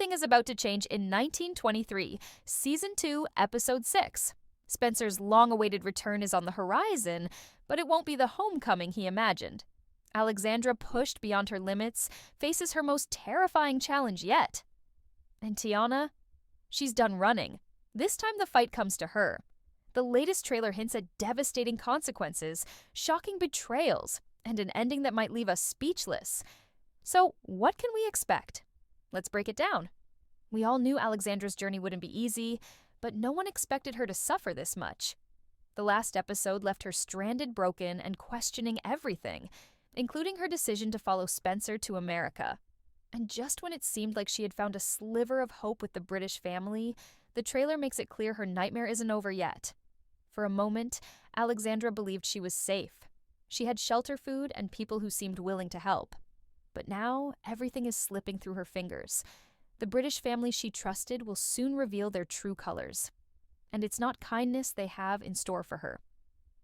everything is about to change in 1923, Season 2, Episode 6. Spencer's long-awaited return is on the horizon, but it won't be the homecoming he imagined. Alexandra, pushed beyond her limits, faces her most terrifying challenge yet. And Tiana? She's done running. This time the fight comes to her. The latest trailer hints at devastating consequences, shocking betrayals, and an ending that might leave us speechless. So, what can we expect? Let's break it down. We all knew Alexandra's journey wouldn't be easy, but no one expected her to suffer this much. The last episode left her stranded, broken, and questioning everything, including her decision to follow Spencer to America. And just when it seemed like she had found a sliver of hope with the British family, the trailer makes it clear her nightmare isn't over yet. For a moment, Alexandra believed she was safe. She had shelter food and people who seemed willing to help. But now, everything is slipping through her fingers. The British family she trusted will soon reveal their true colors. And it's not kindness they have in store for her.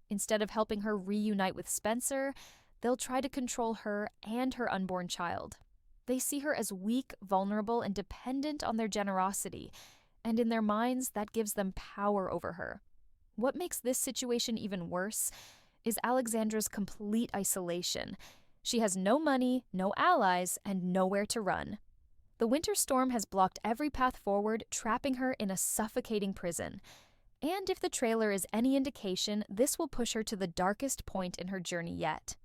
Instead of helping her reunite with Spencer, they'll try to control her and her unborn child. They see her as weak, vulnerable, and dependent on their generosity, and in their minds, that gives them power over her. What makes this situation even worse is Alexandra's complete isolation. She has no money, no allies, and nowhere to run. The winter storm has blocked every path forward, trapping her in a suffocating prison. And if the trailer is any indication, this will push her to the darkest point in her journey yet.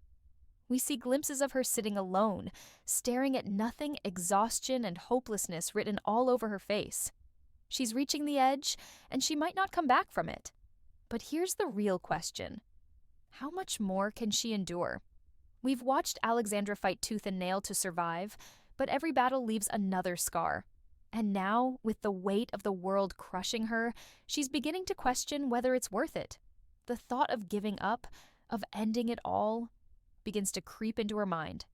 We see glimpses of her sitting alone, staring at nothing, exhaustion and hopelessness written all over her face. She's reaching the edge, and she might not come back from it. But here's the real question. How much more can she endure? We've watched Alexandra fight tooth and nail to survive, but every battle leaves another scar. And now, with the weight of the world crushing her, she's beginning to question whether it's worth it. The thought of giving up, of ending it all, begins to creep into her mind.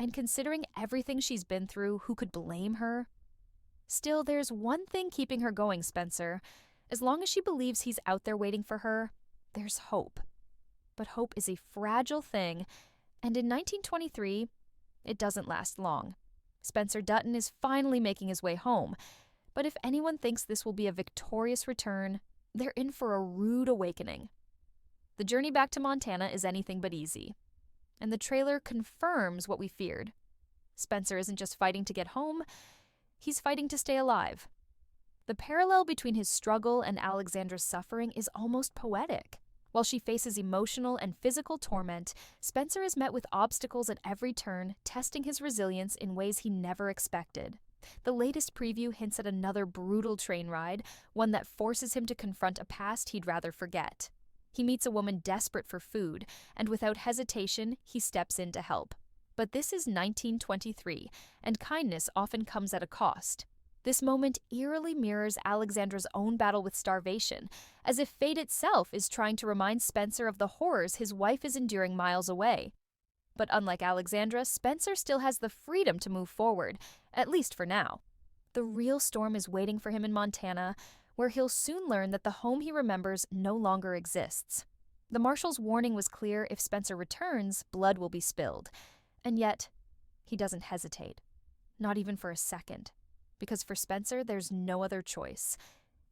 And considering everything she's been through, who could blame her? Still, there's one thing keeping her going, Spencer. As long as she believes he's out there waiting for her, there's hope. But hope is a fragile thing, and in 1923, it doesn't last long. Spencer Dutton is finally making his way home, but if anyone thinks this will be a victorious return, they're in for a rude awakening. The journey back to Montana is anything but easy, and the trailer confirms what we feared. Spencer isn't just fighting to get home, he's fighting to stay alive. The parallel between his struggle and Alexandra's suffering is almost poetic. While she faces emotional and physical torment, Spencer is met with obstacles at every turn, testing his resilience in ways he never expected. The latest preview hints at another brutal train ride, one that forces him to confront a past he'd rather forget. He meets a woman desperate for food, and without hesitation, he steps in to help. But this is 1923, and kindness often comes at a cost. This moment eerily mirrors Alexandra's own battle with starvation, as if fate itself is trying to remind Spencer of the horrors his wife is enduring miles away. But unlike Alexandra, Spencer still has the freedom to move forward, at least for now. The real storm is waiting for him in Montana, where he'll soon learn that the home he remembers no longer exists. The marshal's warning was clear: if Spencer returns, blood will be spilled. And yet, he doesn't hesitate. Not even for a second. Because for Spencer, there's no other choice.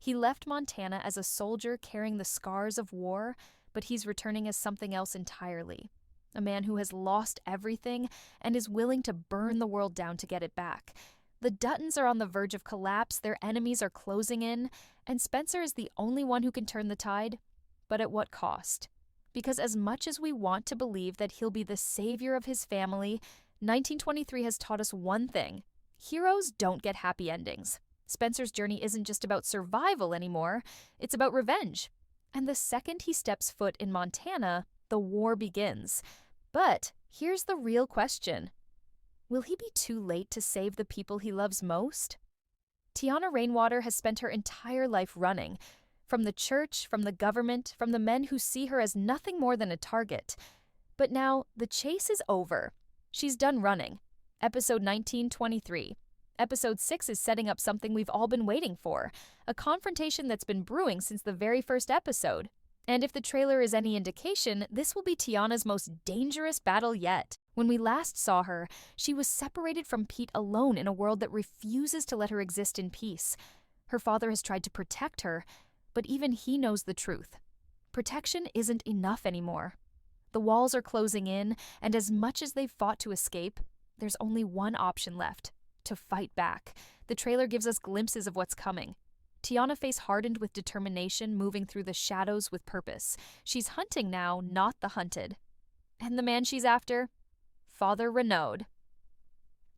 He left Montana as a soldier carrying the scars of war, but he's returning as something else entirely. A man who has lost everything and is willing to burn the world down to get it back. The Duttons are on the verge of collapse, their enemies are closing in, and Spencer is the only one who can turn the tide. But at what cost? Because as much as we want to believe that he'll be the savior of his family, 1923 has taught us one thing. Heroes don't get happy endings. Spencer's journey isn't just about survival anymore, it's about revenge. And the second he steps foot in Montana, the war begins. But here's the real question. Will he be too late to save the people he loves most? Tiana Rainwater has spent her entire life running. From the church, from the government, from the men who see her as nothing more than a target. But now, the chase is over. She's done running. Episode 1923. Episode 6 is setting up something we've all been waiting for, a confrontation that's been brewing since the very first episode. And if the trailer is any indication, this will be Tiana's most dangerous battle yet. When we last saw her, she was separated from Pete alone in a world that refuses to let her exist in peace. Her father has tried to protect her, but even he knows the truth. Protection isn't enough anymore. The walls are closing in, and as much as they've fought to escape, there's only one option left: to fight back. The trailer gives us glimpses of what's coming. Tiana face hardened with determination, moving through the shadows with purpose. She's hunting now, not the hunted. And the man she's after? Father Renaud.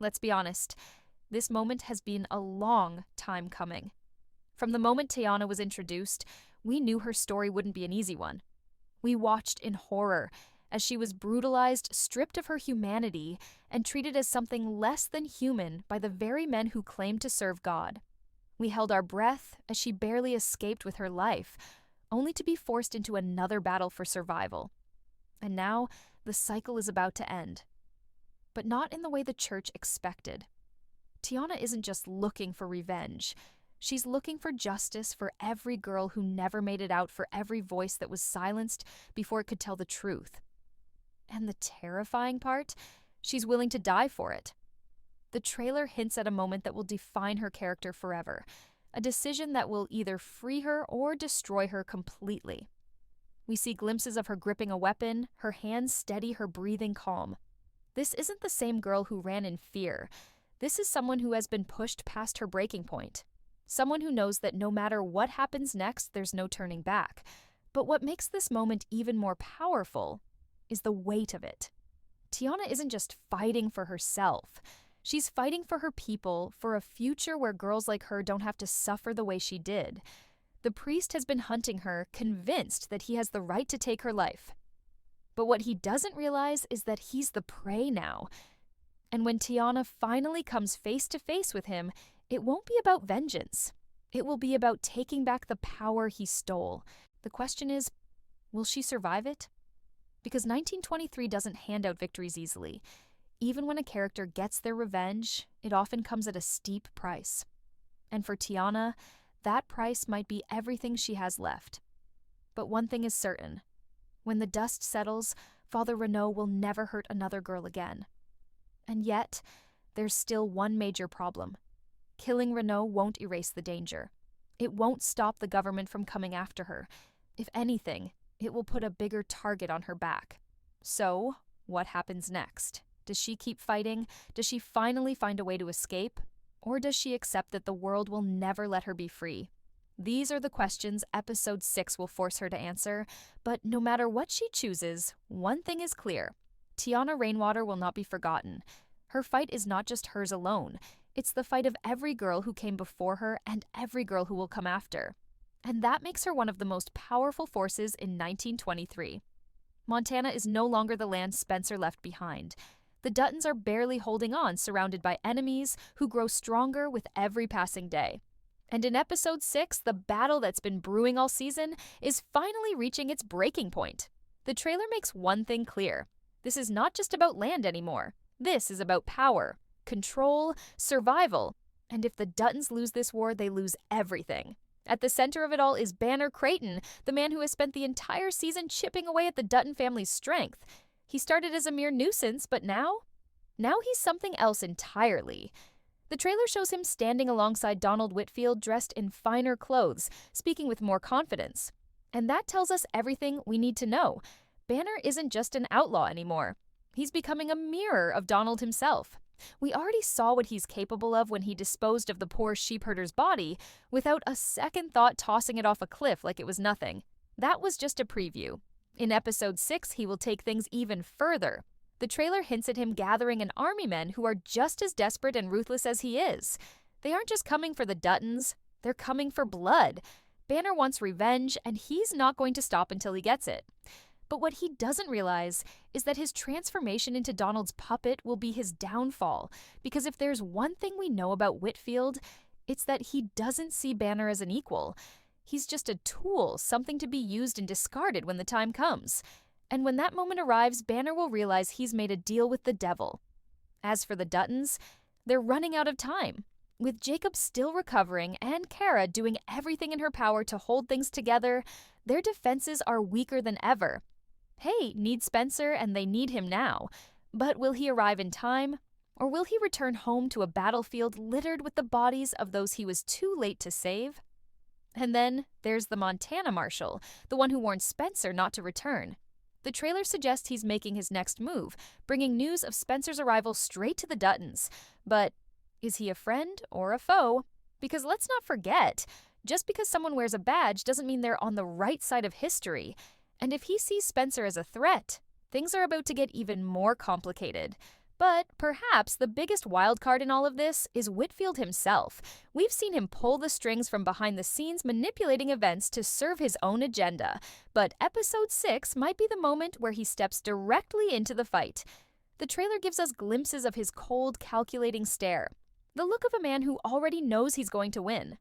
Let's be honest, this moment has been a long time coming. From the moment Tiana was introduced, we knew her story wouldn't be an easy one. We watched in horror as she was brutalized, stripped of her humanity, and treated as something less than human by the very men who claimed to serve God. We held our breath as she barely escaped with her life, only to be forced into another battle for survival. And now, the cycle is about to end. But not in the way the church expected. Tiana isn't just looking for revenge. She's looking for justice for every girl who never made it out, for every voice that was silenced before it could tell the truth. And the terrifying part? She's willing to die for it. The trailer hints at a moment that will define her character forever, a decision that will either free her or destroy her completely. We see glimpses of her gripping a weapon, her hands steady, her breathing calm. This isn't the same girl who ran in fear. This is someone who has been pushed past her breaking point. Someone who knows that no matter what happens next, there's no turning back. But what makes this moment even more powerful is the weight of it. Tiana isn't just fighting for herself. She's fighting for her people, for a future where girls like her don't have to suffer the way she did. The priest has been hunting her, convinced that he has the right to take her life. But what he doesn't realize is that he's the prey now. And when Tiana finally comes face to face with him, it won't be about vengeance. It will be about taking back the power he stole. The question is, will she survive it? Because 1923 doesn't hand out victories easily. Even when a character gets their revenge, it often comes at a steep price. And for Tiana, that price might be everything she has left. But one thing is certain. When the dust settles, Father Renaud will never hurt another girl again. And yet, there's still one major problem. Killing Renaud won't erase the danger. It won't stop the government from coming after her. If anything, it will put a bigger target on her back. So, what happens next? Does she keep fighting? Does she finally find a way to escape? Or does she accept that the world will never let her be free? These are the questions episode 6 will force her to answer, but no matter what she chooses, one thing is clear. Tiana Rainwater will not be forgotten. Her fight is not just hers alone. It's the fight of every girl who came before her and every girl who will come after. And that makes her one of the most powerful forces in 1923. Montana is no longer the land Spencer left behind. The Duttons are barely holding on, surrounded by enemies who grow stronger with every passing day. And in episode 6, the battle that's been brewing all season is finally reaching its breaking point. The trailer makes one thing clear. This is not just about land anymore. This is about power, control, survival. And if the Duttons lose this war, they lose everything. At the center of it all is Banner Creighton, the man who has spent the entire season chipping away at the Dutton family's strength. He started as a mere nuisance, but now he's something else entirely. The trailer shows him standing alongside Donald Whitfield, dressed in finer clothes, speaking with more confidence. And that tells us everything we need to know. Banner isn't just an outlaw anymore. He's becoming a mirror of Donald himself. We already saw what he's capable of when he disposed of the poor sheepherder's body without a second thought, tossing it off a cliff like it was nothing. That was just a preview. In episode 6, he will take things even further. The trailer hints at him gathering an army men who are just as desperate and ruthless as he is. They aren't just coming for the Duttons, they're coming for blood. Banner wants revenge, and he's not going to stop until he gets it. But what he doesn't realize is that his transformation into Donald's puppet will be his downfall, because if there's one thing we know about Whitfield, it's that he doesn't see Banner as an equal. He's just a tool, something to be used and discarded when the time comes. And when that moment arrives, Banner will realize he's made a deal with the devil. As for the Duttons, they're running out of time. With Jacob still recovering and Kara doing everything in her power to hold things together, their defenses are weaker than ever. Hey, need Spencer and they need him now. But will he arrive in time? Or will he return home to a battlefield littered with the bodies of those he was too late to save? And then there's the Montana Marshal, the one who warned Spencer not to return. The trailer suggests he's making his next move, bringing news of Spencer's arrival straight to the Duttons. But is he a friend or a foe? Because let's not forget, just because someone wears a badge doesn't mean they're on the right side of history. And if he sees Spencer as a threat, things are about to get even more complicated. But perhaps the biggest wildcard in all of this is Whitfield himself. We've seen him pull the strings from behind the scenes, manipulating events to serve his own agenda. But episode 6 might be the moment where he steps directly into the fight. The trailer gives us glimpses of his cold, calculating stare, the look of a man who already knows he's going to win.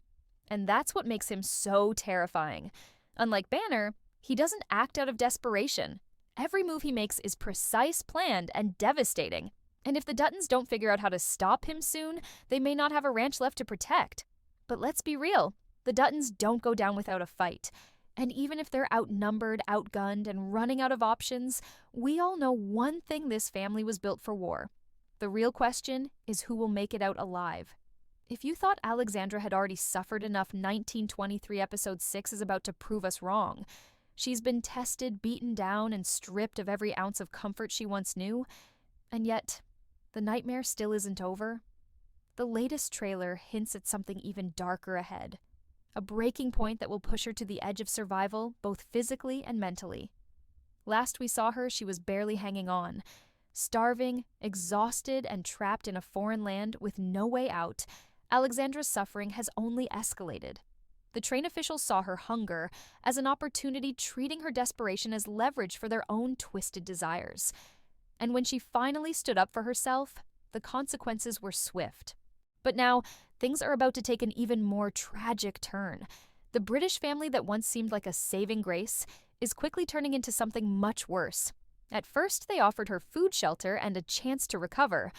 And that's what makes him so terrifying. Unlike Banner, he doesn't act out of desperation. Every move he makes is precise, planned, and devastating. And if the Duttons don't figure out how to stop him soon, they may not have a ranch left to protect. But let's be real, the Duttons don't go down without a fight. And even if they're outnumbered, outgunned, and running out of options, we all know one thing: this family was built for war. The real question is who will make it out alive. If you thought Alexandra had already suffered enough, 1923 episode 6 is about to prove us wrong. She's been tested, beaten down, and stripped of every ounce of comfort she once knew. And yet, the nightmare still isn't over. The latest trailer hints at something even darker ahead. A breaking point that will push her to the edge of survival, both physically and mentally. Last we saw her, she was barely hanging on. Starving, exhausted, and trapped in a foreign land with no way out, Alexandra's suffering has only escalated. The train officials saw her hunger as an opportunity, treating her desperation as leverage for their own twisted desires. And when she finally stood up for herself, the consequences were swift. But now, things are about to take an even more tragic turn. The British family that once seemed like a saving grace is quickly turning into something much worse. At first, they offered her food, shelter, and a chance to recover.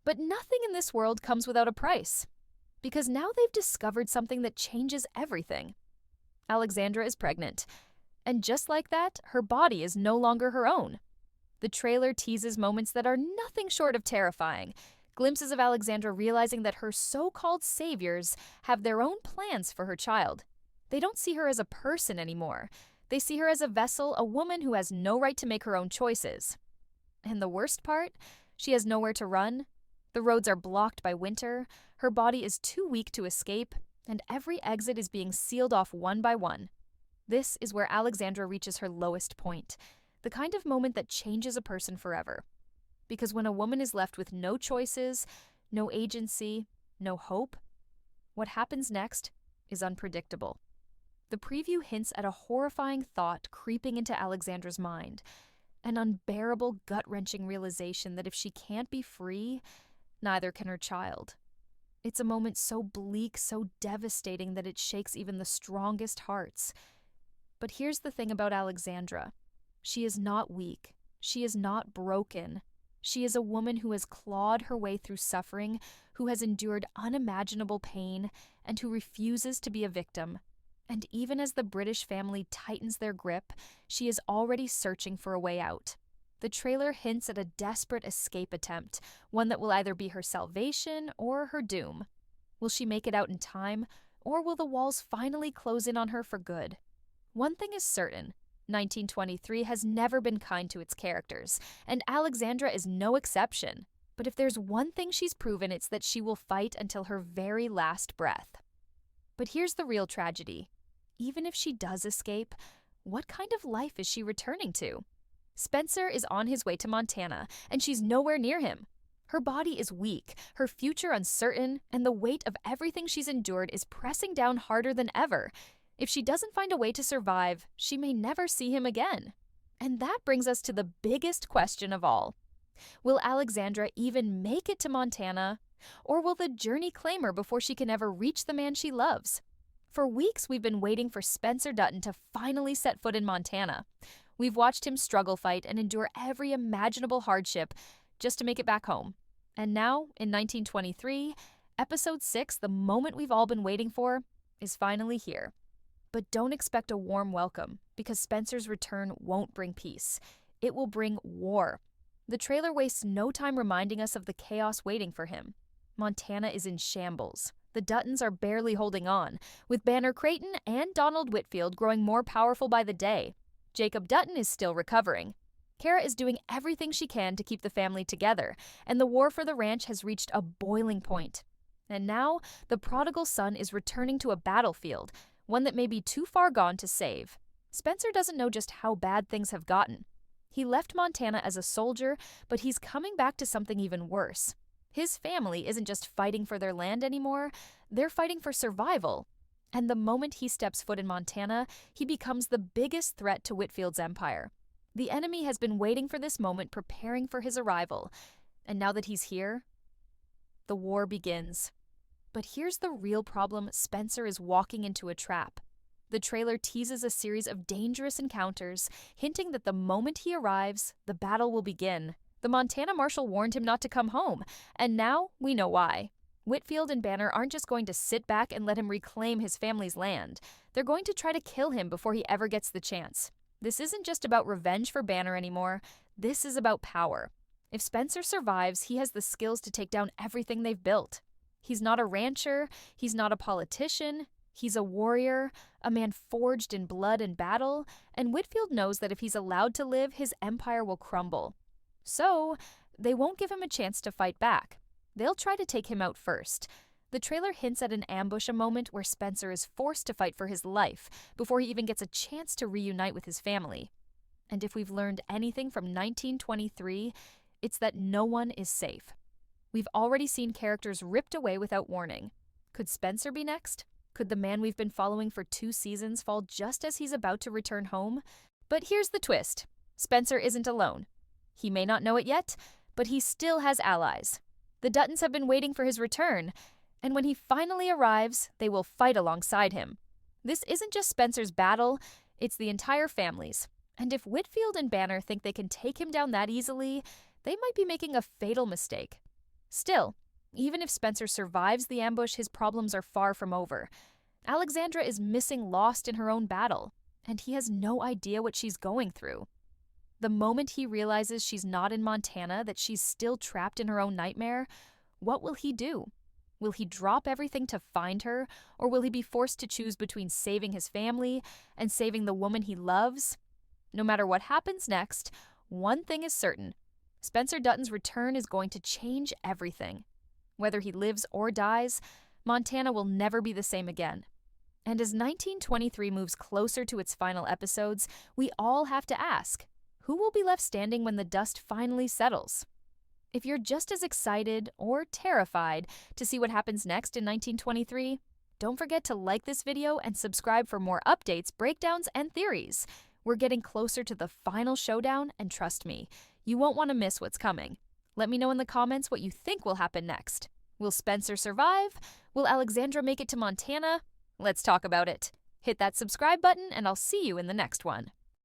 But nothing in this world comes without a price. Because now they've discovered something that changes everything. Alexandra is pregnant. And just like that, her body is no longer her own. The trailer teases moments that are nothing short of terrifying. Glimpses of Alexandra realizing that her so-called saviors have their own plans for her child. They don't see her as a person anymore. They see her as a vessel, a woman who has no right to make her own choices. And the worst part? She has nowhere to run. The roads are blocked by winter. Her body is too weak to escape, and every exit is being sealed off one by one. This is where Alexandra reaches her lowest point. The kind of moment that changes a person forever. Because when a woman is left with no choices, no agency, no hope, what happens next is unpredictable. The preview hints at a horrifying thought creeping into Alexandra's mind, an unbearable, gut-wrenching realization that if she can't be free, neither can her child. It's a moment so bleak, so devastating that it shakes even the strongest hearts. But here's the thing about Alexandra. She is not weak. She is not broken. She is a woman who has clawed her way through suffering, who has endured unimaginable pain, and who refuses to be a victim. And even as the British family tightens their grip, she is already searching for a way out. The trailer hints at a desperate escape attempt, one that will either be her salvation or her doom. Will she make it out in time, or will the walls finally close in on her for good? One thing is certain. 1923 has never been kind to its characters, and Alexandra is no exception. But if there's one thing she's proven, it's that she will fight until her very last breath. But here's the real tragedy. Even if she does escape, what kind of life is she returning to? Spencer is on his way to Montana, and she's nowhere near him. Her body is weak, her future uncertain, and the weight of everything she's endured is pressing down harder than ever. If she doesn't find a way to survive, she may never see him again. And that brings us to the biggest question of all. Will Alexandra even make it to Montana? Or will the journey claim her before she can ever reach the man she loves? For weeks, we've been waiting for Spencer Dutton to finally set foot in Montana. We've watched him struggle fight and endure every imaginable hardship just to make it back home. And now, in 1923, episode 6, the moment we've all been waiting for, is finally here. But don't expect a warm welcome, because Spencer's return won't bring peace. It will bring war. The trailer wastes no time reminding us of the chaos waiting for him. Montana is in shambles. The Duttons are barely holding on, with Banner Creighton and Donald Whitfield growing more powerful by the day. Jacob Dutton is still recovering. Kara is doing everything she can to keep the family together, and the war for the ranch has reached a boiling point. And now, the prodigal son is returning to a battlefield, one that may be too far gone to save. Spencer doesn't know just how bad things have gotten. He left Montana as a soldier, but he's coming back to something even worse. His family isn't just fighting for their land anymore, they're fighting for survival. And the moment he steps foot in Montana, he becomes the biggest threat to Whitfield's empire. The enemy has been waiting for this moment, preparing for his arrival. And now that he's here, the war begins. But here's the real problem: Spencer is walking into a trap. The trailer teases a series of dangerous encounters, hinting that the moment he arrives, the battle will begin. The Montana Marshal warned him not to come home, and now we know why. Whitfield and Banner aren't just going to sit back and let him reclaim his family's land. They're going to try to kill him before he ever gets the chance. This isn't just about revenge for Banner anymore. This is about power. If Spencer survives, he has the skills to take down everything they've built. He's not a rancher. He's not a politician. He's a warrior, a man forged in blood and battle, and Whitfield knows that if he's allowed to live, his empire will crumble. So, they won't give him a chance to fight back. They'll try to take him out first. The trailer hints at an ambush, a moment where Spencer is forced to fight for his life before he even gets a chance to reunite with his family. And if we've learned anything from 1923, it's that no one is safe. We've already seen characters ripped away without warning. Could Spencer be next? Could the man we've been following for 2 seasons fall just as he's about to return home? But here's the twist: Spencer isn't alone. He may not know it yet, but he still has allies. The Duttons have been waiting for his return, and when he finally arrives, they will fight alongside him. This isn't just Spencer's battle, it's the entire family's. And if Whitfield and Banner think they can take him down that easily, they might be making a fatal mistake. Still, even if Spencer survives the ambush, his problems are far from over. Alexandra is missing, lost in her own battle, and he has no idea what she's going through. The moment he realizes she's not in Montana, that she's still trapped in her own nightmare, what will he do? Will he drop everything to find her, or will he be forced to choose between saving his family and saving the woman he loves? No matter what happens next, one thing is certain: Spencer Dutton's return is going to change everything. Whether he lives or dies, Montana will never be the same again. And as 1923 moves closer to its final episodes, we all have to ask, who will be left standing when the dust finally settles? If you're just as excited or terrified to see what happens next in 1923, don't forget to like this video and subscribe for more updates, breakdowns, and theories. We're getting closer to the final showdown, and trust me, you won't want to miss what's coming. Let me know in the comments what you think will happen next. Will Spencer survive? Will Alexandra make it to Montana? Let's talk about it. Hit that subscribe button, and I'll see you in the next one.